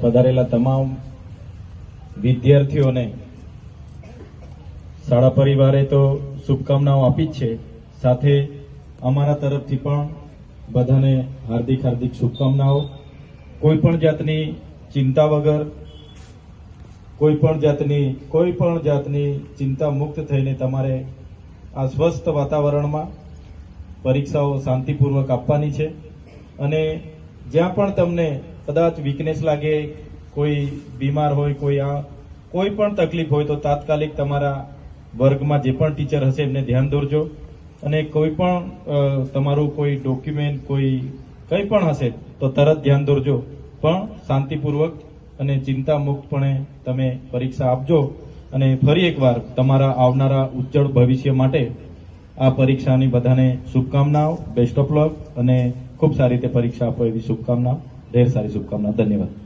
પધારેલા તમામ વિદ્યાર્થીઓને શાળા પરિવારે તો શુભકામનાઓ આપી જ છે, સાથે અમારા તરફથી પણ બધાને હાર્દિક હાર્દિક શુભકામનાઓ। કોઈ પણ જાતની ચિંતા વગર, કોઈ પણ જાતની ચિંતા મુક્ત થઈને તમારે આ સ્વસ્થ વાતાવરણમાં પરીક્ષાઓ શાંતિપૂર્વક આપવાની છે। અને જ્યાં પણ તમને કદાચ વીકનેસ લાગે, કોઈ બીમાર હોય, કોઈ પણ તકલીફ હોય તો તાત્કાલિક તમારા વર્ગમાં જે પણ ટીચર હશે એમને ધ્યાન દોરજો। અને કોઈ પણ તમારું કોઈ ડોક્યુમેન્ટ, કંઈ પણ હશે તો તરત ધ્યાન દોરજો, પણ શાંતિપૂર્વક અને ચિંતા મુક્તપણે તમે પરીક્ષા આપજો। અને ફરી એકવાર તમારા આવનારા ઉજ્જવળ ભવિષ્ય માટે આ પરીક્ષાની બધાને શુભકામનાઓ, બેસ્ટ ઓફ લક, અને ખૂબ સારી રીતે પરીક્ષા આપો એવી શુભકામનાઓ, ઢેર સારી શુભકામનાઓ। ધન્યવાદ।